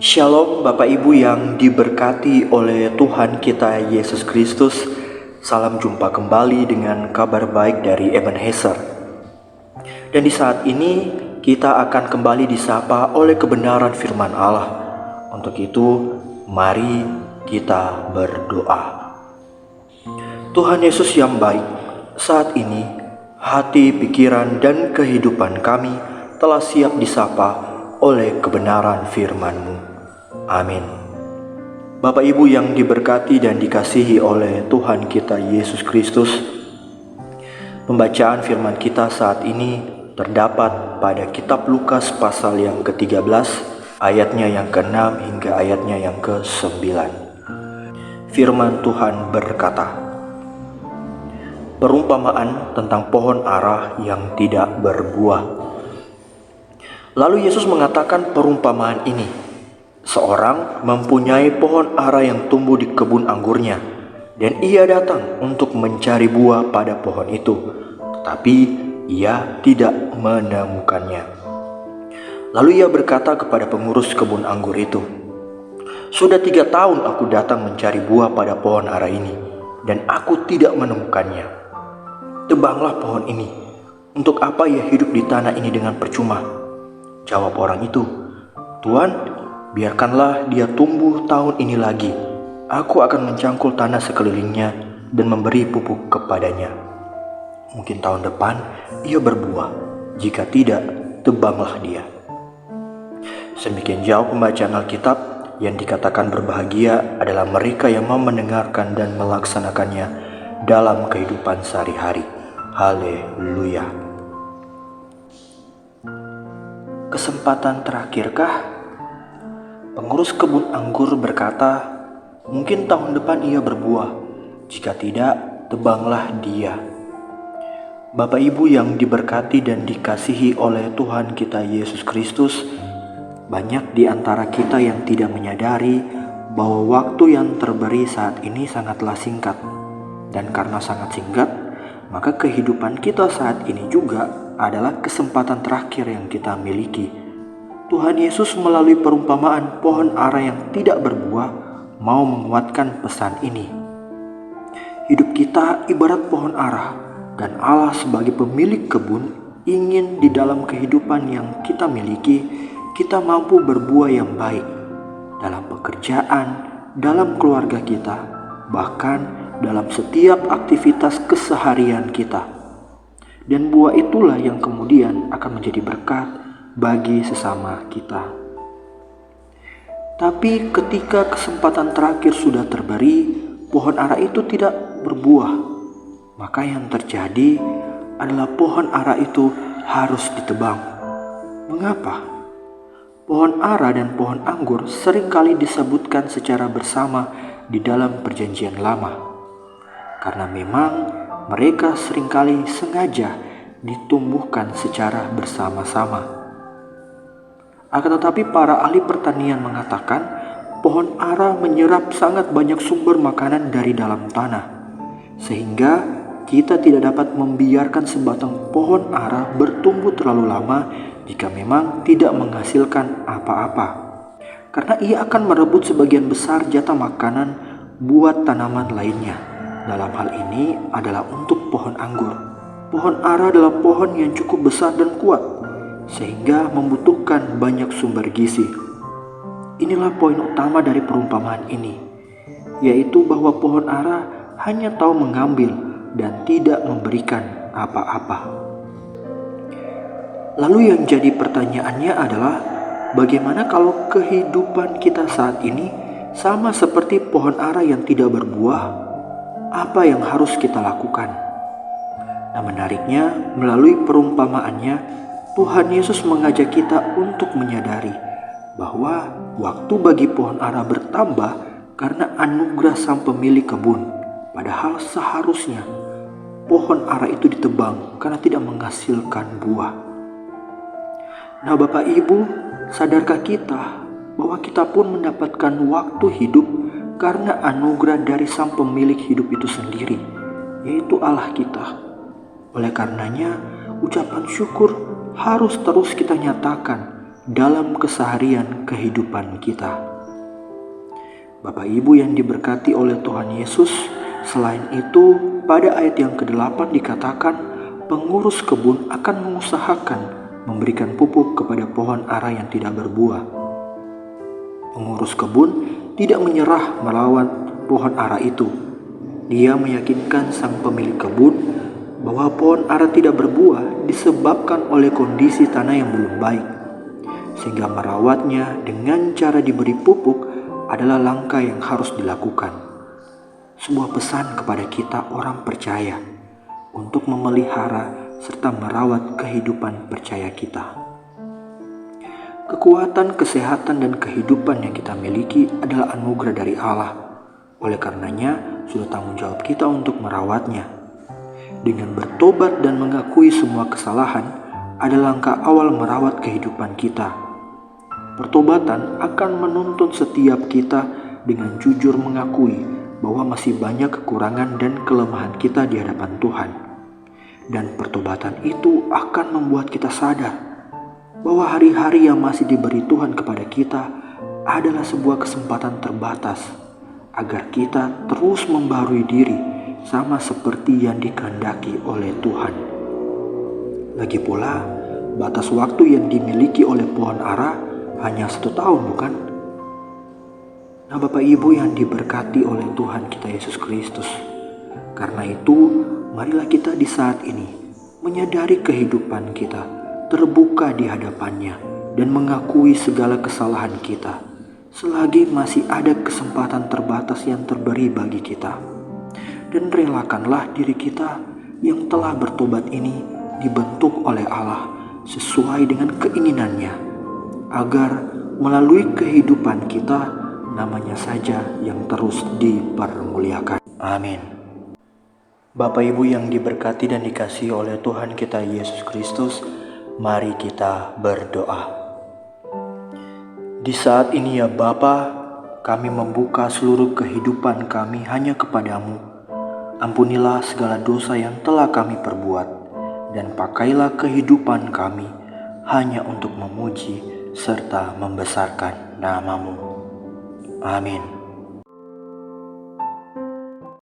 Shalom Bapak Ibu yang diberkati oleh Tuhan kita Yesus Kristus. Salam jumpa kembali dengan kabar baik dari Ebenezer. Dan di saat ini kita akan kembali disapa oleh kebenaran firman Allah. Untuk itu mari kita berdoa. Tuhan Yesus yang baik, saat ini hati, pikiran, dan kehidupan kami telah siap disapa oleh kebenaran firman-Mu. Amin. Bapak Ibu yang diberkati dan dikasihi oleh Tuhan kita Yesus Kristus, pembacaan firman kita saat ini terdapat pada kitab Lukas pasal yang ke-13, ayatnya yang ke-6 hingga ayatnya yang ke-9. Firman Tuhan berkata, perumpamaan tentang pohon ara yang tidak berbuah. Lalu Yesus mengatakan perumpamaan ini. Seorang mempunyai pohon ara yang tumbuh di kebun anggurnya, dan ia datang untuk mencari buah pada pohon itu, tetapi ia tidak menemukannya. Lalu ia berkata kepada pengurus kebun anggur itu, "Sudah 3 tahun aku datang mencari buah pada pohon ara ini, dan aku tidak menemukannya. Tebanglah pohon ini. Untuk apa ia hidup di tanah ini dengan percuma?" Jawab orang itu, "Tuan, biarkanlah dia tumbuh tahun ini lagi. Aku akan mencangkul tanah sekelilingnya dan memberi pupuk kepadanya. Mungkin tahun depan ia berbuah. Jika tidak, tebanglah dia." Sedemikian jauh pembacaan Alkitab. Yang dikatakan berbahagia adalah mereka yang mau mendengarkan dan melaksanakannya dalam kehidupan sehari-hari. Haleluya. Kesempatan terakhirkah? Pengurus kebun anggur berkata, "Mungkin tahun depan ia berbuah. Jika tidak, tebanglah dia." Bapak Ibu yang diberkati dan dikasihi oleh Tuhan kita Yesus Kristus, banyak di antara kita yang tidak menyadari bahwa waktu yang terberi saat ini sangatlah singkat. Dan karena sangat singkat, maka kehidupan kita saat ini juga adalah kesempatan terakhir yang kita miliki. Tuhan Yesus melalui perumpamaan pohon ara yang tidak berbuah mau menguatkan pesan ini. Hidup kita ibarat pohon ara, dan Allah sebagai pemilik kebun ingin di dalam kehidupan yang kita miliki, kita mampu berbuah yang baik dalam pekerjaan, dalam keluarga kita, bahkan dalam setiap aktivitas keseharian kita. Dan buah itulah yang kemudian akan menjadi berkat bagi sesama kita. Tapi ketika kesempatan terakhir sudah terberi, pohon ara itu tidak berbuah, maka yang terjadi adalah pohon ara itu harus ditebang. Mengapa? Pohon ara dan pohon anggur seringkali disebutkan secara bersama di dalam Perjanjian Lama, karena memang mereka seringkali sengaja ditumbuhkan secara bersama-sama. Akan tetapi para ahli pertanian mengatakan pohon ara menyerap sangat banyak sumber makanan dari dalam tanah, sehingga kita tidak dapat membiarkan sebatang pohon ara bertumbuh terlalu lama jika memang tidak menghasilkan apa-apa, karena ia akan merebut sebagian besar jatah makanan buat tanaman lainnya. Dalam hal ini adalah untuk pohon anggur. Pohon ara adalah pohon yang cukup besar dan kuat, sehingga membutuhkan banyak sumber gizi. Inilah poin utama dari perumpamaan ini, yaitu bahwa pohon ara hanya tahu mengambil dan tidak memberikan apa-apa. Lalu yang jadi pertanyaannya adalah, bagaimana kalau kehidupan kita saat ini sama seperti pohon ara yang tidak berbuah? Apa yang harus kita lakukan? Nah, menariknya, melalui perumpamaannya, Tuhan Yesus mengajak kita untuk menyadari bahwa waktu bagi pohon ara bertambah karena anugerah sang pemilik kebun. Padahal seharusnya pohon ara itu ditebang karena tidak menghasilkan buah. Nah, Bapak Ibu, sadarkah kita bahwa kita pun mendapatkan waktu hidup karena anugerah dari sang pemilik hidup itu sendiri? yaitu Allah kita. Oleh karenanya, ucapan syukur harus terus kita nyatakan dalam keseharian kehidupan kita. Bapak Ibu yang diberkati oleh Tuhan Yesus, selain itu pada ayat yang ke-8 dikatakan pengurus kebun akan mengusahakan memberikan pupuk kepada pohon ara yang tidak berbuah. Pengurus kebun tidak menyerah melawan pohon ara itu. Dia meyakinkan sang pemilik kebun bahwa pohon ara tidak berbuah disebabkan oleh kondisi tanah yang belum baik, sehingga merawatnya dengan cara diberi pupuk adalah langkah yang harus dilakukan. Sebuah pesan kepada kita orang percaya untuk memelihara serta merawat kehidupan percaya kita. Kekuatan, kesehatan, dan kehidupan yang kita miliki adalah anugerah dari Allah. Oleh karenanya, sudah tanggung jawab kita untuk merawatnya. Dengan bertobat dan mengakui semua kesalahan adalah langkah awal merawat kehidupan kita. Pertobatan akan menuntun setiap kita dengan jujur mengakui bahwa masih banyak kekurangan dan kelemahan kita di hadapan Tuhan. Dan pertobatan itu akan membuat kita sadar bahwa hari-hari yang masih diberi Tuhan kepada kita adalah sebuah kesempatan terbatas agar kita terus membarui diri sama seperti yang dikehendaki oleh Tuhan. Lagi pula, batas waktu yang dimiliki oleh pohon ara hanya 1 tahun, bukan? Nah, Bapak Ibu yang diberkati oleh Tuhan kita Yesus Kristus, karena itu marilah kita di saat ini menyadari kehidupan kita, terbuka di hadapannya, dan mengakui segala kesalahan kita. Selagi masih ada kesempatan terbatas yang terberi bagi kita. Dan relakanlah diri kita yang telah bertobat ini dibentuk oleh Allah sesuai dengan keinginannya, agar melalui kehidupan kita namanya saja yang terus dipermuliakan. Amin. Bapak Ibu yang diberkati dan dikasihi oleh Tuhan kita Yesus Kristus, mari kita berdoa. Di saat ini ya Bapa, kami membuka seluruh kehidupan kami hanya kepadamu. Ampunilah segala dosa yang telah kami perbuat, dan pakailah kehidupan kami hanya untuk memuji serta membesarkan nama-Mu. Amin.